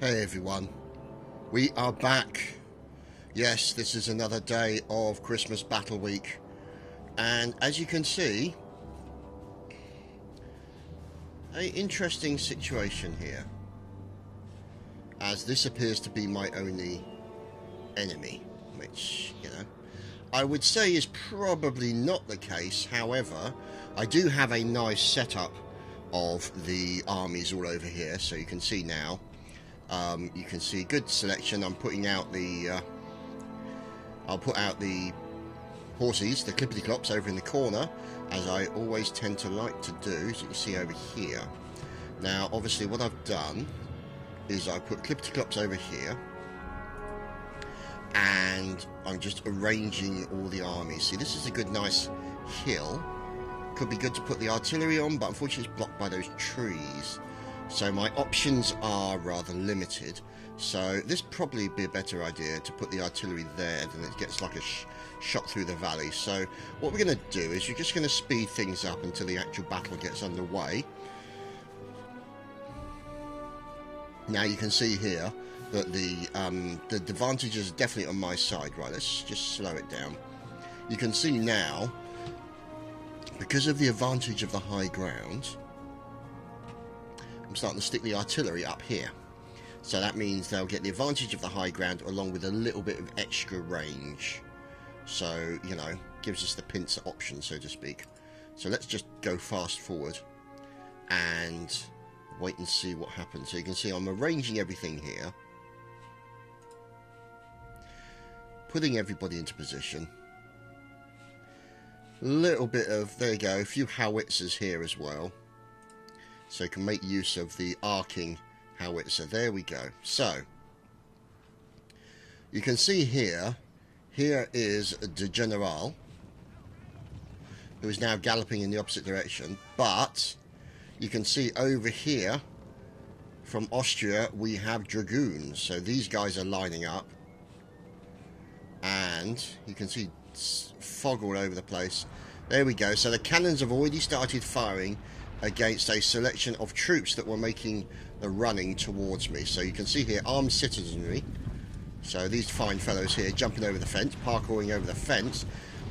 Hey everyone, we are back. Yes, this is another day of Christmas Battle Week, and as you can see, an interesting situation here, as this appears to be my only enemy, which, you know, I would say is probably not the case. However, I do have a nice setup of the armies all over here, so you can see now. You can see good selection. I'm putting out the I'll put out the horses, the clippity-clops, over in the corner, as I always tend to like to do, as you can see over here. Now obviously what I've done is I put clippity-clops over here, and I'm just arranging all the armies. See, this is a good nice hill. Could be good to put the artillery on, but unfortunately it's blocked by those trees. So my options are rather limited. So this probably be a better idea to put the artillery there, than it gets like a shot through the valley. So what we're going to do is you're just going to speed things up until the actual battle gets underway. Now you can see here that the advantage is definitely on my side. Right, let's just slow it down. You can see now, because of the advantage of the high ground, I'm starting to stick the artillery up here. So that means they'll get the advantage of the high ground along with a little bit of extra range. So, you know, gives us the pincer option, so to speak. So let's just go fast forward and wait and see what happens. So you can see I'm arranging everything here, putting everybody into position. A little bit of, there you go, a few howitzers here as well, so you can make use of the arcing howitzer. There we go. So you can see here is the General, who is now galloping in the opposite direction, but you can see over here from Austria we have dragoons. So these guys are lining up, and you can see fog all over the place. There we go. So the cannons have already started firing against a selection of troops that were making the running towards me. So you can see here armed citizenry. So these fine fellows here jumping over the fence, parkouring over the fence.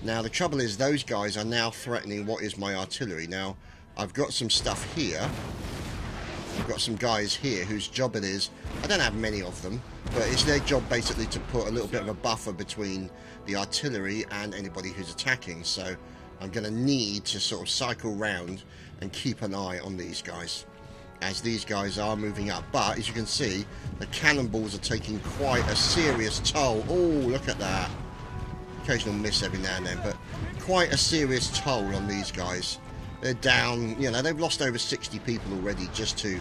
Now the trouble is those guys are now threatening what is my artillery. Now I've got some stuff here. I've got some guys here whose job it is, I don't have many of them, but it's their job basically to put a little bit of a buffer between the artillery and anybody who's attacking. So I'm going to need to sort of cycle round and keep an eye on these guys, as these guys are moving up. But as you can see, the cannonballs are taking quite a serious toll. Oh, look at that. Occasional miss every now and then, but quite a serious toll on these guys. They're down, you know, they've lost over 60 people already just to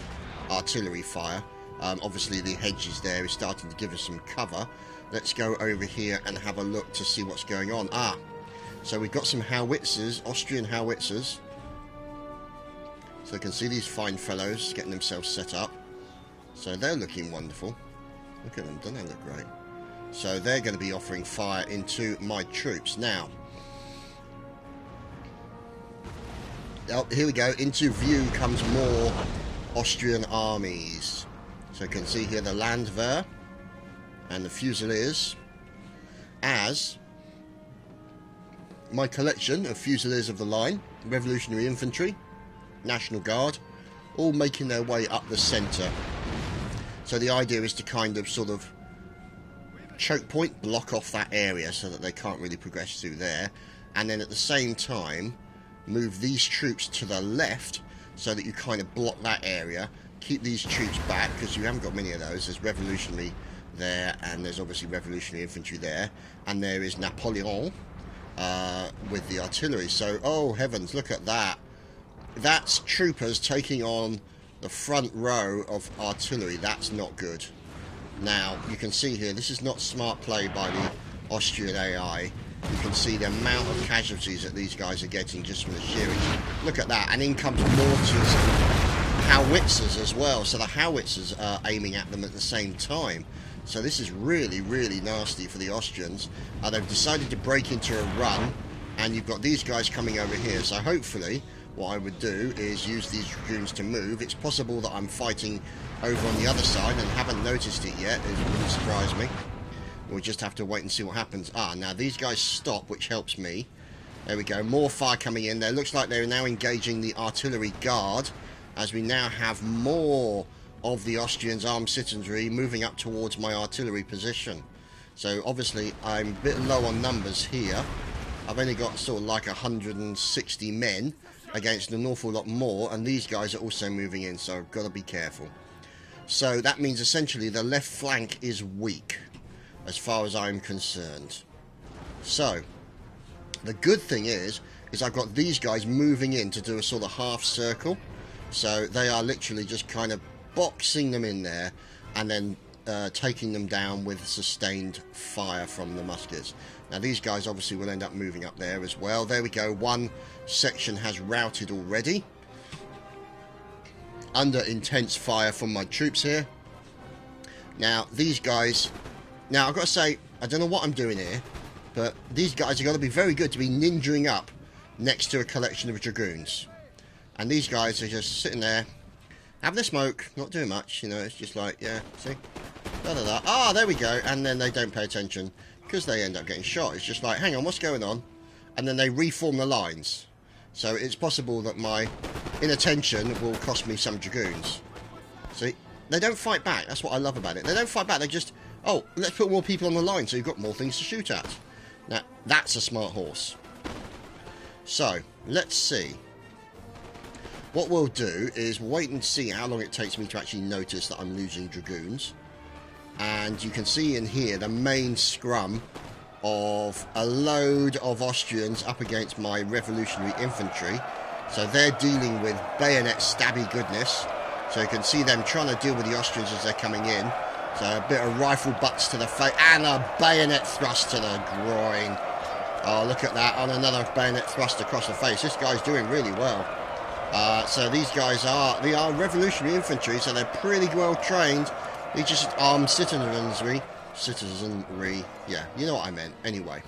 artillery fire. Obviously the hedges there is starting to give us some cover. Let's go over here and have a look to see what's going on. So we've got some howitzers, Austrian howitzers. So you can see these fine fellows getting themselves set up. So they're looking wonderful. Look at them, don't they look great? So they're going to be offering fire into my troops. Now, here we go. Into view comes more Austrian armies. So you can see here the Landwehr and the Fusiliers, as my collection of Fusiliers of the line, Revolutionary Infantry, National Guard, all making their way up the centre. So the idea is to kind of sort of choke point, block off that area so that they can't really progress through there, and then at the same time move these troops to the left so that you kind of block that area, keep these troops back, because you haven't got many of those. There's Revolutionary there, and there's obviously Revolutionary Infantry there, and there is Napoleon with the artillery. So, oh heavens, look at that. That's troopers taking on the front row of artillery. That's not good. Now, you can see here, this is not smart play by the Austrian AI. You can see the amount of casualties that these guys are getting just from the shearings. Look at that, and in comes mortars and howitzers as well. So the howitzers are aiming at them at the same time. So this is really, really nasty for the Austrians. They've decided to break into a run, and you've got these guys coming over here. So hopefully what I would do is use these dragoons to move. It's possible that I'm fighting over on the other side and haven't noticed it yet. It wouldn't surprise me. We'll just have to wait and see what happens. Now these guys stop, which helps me. There we go. More fire coming in there. Looks like they're now engaging the artillery guard, as we now have more of the Austrians' armed citizenry moving up towards my artillery position. So obviously I'm a bit low on numbers here. I've only got sort of like 160 men against an awful lot more, and these guys are also moving in, so I've got to be careful. So that means essentially the left flank is weak, as far as I'm concerned. So the good thing is I've got these guys moving in to do a sort of half circle. So they are literally just kind of boxing them in there and then taking them down with sustained fire from the muskets. Now these guys obviously will end up moving up there as well. There we go. One section has routed already, under intense fire from my troops here. Now these guys, now I've got to say, I don't know what I'm doing here, but these guys are going to be very good to be ninjaing up next to a collection of dragoons. And these guys are just sitting there, having a smoke, not doing much, you know. It's just like, yeah, see? Da-da-da. Ah, there we go. And then they don't pay attention because they end up getting shot. It's just like, hang on, what's going on? And then they reform the lines. So it's possible that my inattention will cost me some dragoons. See? They don't fight back. That's what I love about it. They don't fight back. They just, oh, let's put more people on the line so you've got more things to shoot at. Now, that's a smart horse. So, let's see. What we'll do is wait and see how long it takes me to actually notice that I'm losing dragoons. And you can see in here the main scrum of a load of Austrians up against my revolutionary infantry. So they're dealing with bayonet stabby goodness. So you can see them trying to deal with the Austrians as they're coming in. So a bit of rifle butts to the face and a bayonet thrust to the groin. Oh, look at that, on another bayonet thrust across the face. This guy's doing really well. So these guys they are revolutionary infantry, so they're pretty well trained. They're just armed citizenry, yeah, you know what I meant. Anyway,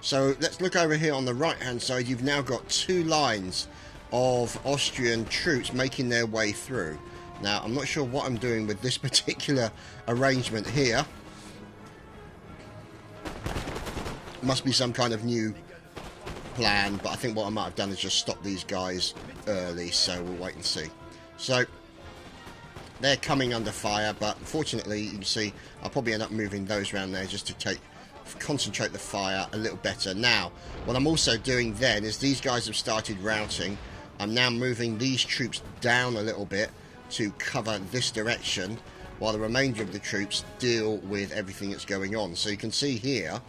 so let's look over here on the right hand side. You've now got two lines of Austrian troops making their way through. Now I'm not sure what I'm doing with this particular arrangement here. Must be some kind of new plan, but I think what I might have done is just stop these guys early, so we'll wait and see. So they're coming under fire, but fortunately you can see I'll probably end up moving those around there just to concentrate the fire a little better. Now what I'm also doing then is these guys have started routing. I'm now moving these troops down a little bit to cover this direction while the remainder of the troops deal with everything that's going on. So you can see here,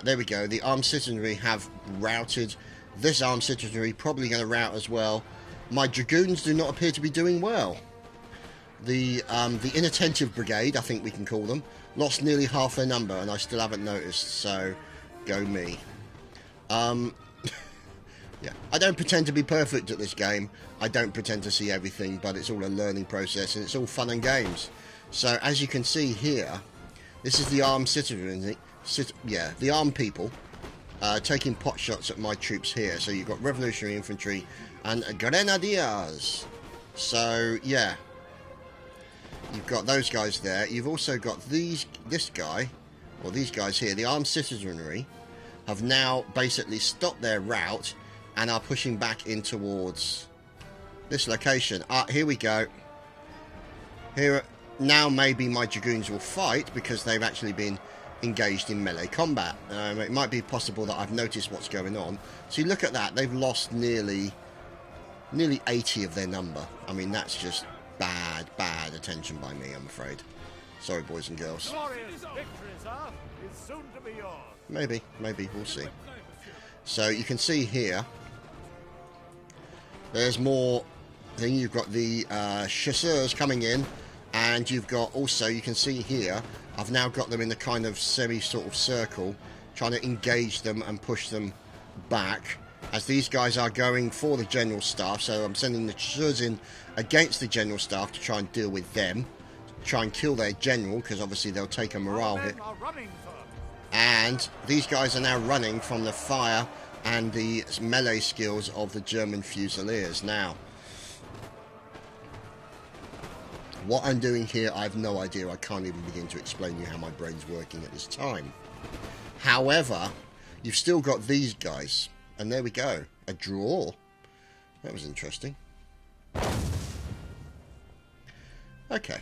there we go, the armed citizenry have routed. This armed citizenry probably going to rout as well. My dragoons do not appear to be doing well. The inattentive brigade, I think we can call them, lost nearly half their number, and I still haven't noticed, so go me. Yeah, I don't pretend to be perfect at this game. I don't pretend to see everything, but it's all a learning process, and it's all fun and games. So as you can see here, this is the armed citizenry, the armed people taking pot shots at my troops here. So you've got revolutionary infantry and grenadiers. So yeah, you've got those guys there. You've also got this guy, or these guys here. The armed citizenry have now basically stopped their rout and are pushing back in towards this location. Here we go. Here now, maybe my dragoons will fight because they've actually been engaged in melee combat. It might be possible that I've noticed what's going on. So you look at that, they've lost nearly 80 of their number. I mean, that's just bad attention by me, I'm afraid. Sorry, boys and girls. Maybe, we'll see. So you can see here, there's more. Then you've got the chasseurs coming in, and you've got also, you can see here, I've now got them in the kind of sort of circle, trying to engage them and push them back as these guys are going for the general staff. So I'm sending the chasseurs in against the general staff to try and deal with them, try and kill their general, because obviously they'll take a morale hit. And these guys are now running from the fire and the melee skills of the German Fusiliers. Now, what I'm doing here, I have no idea. I can't even begin to explain to you how my brain's working at this time. However, you've still got these guys. And there we go. A draw. That was interesting. Okay.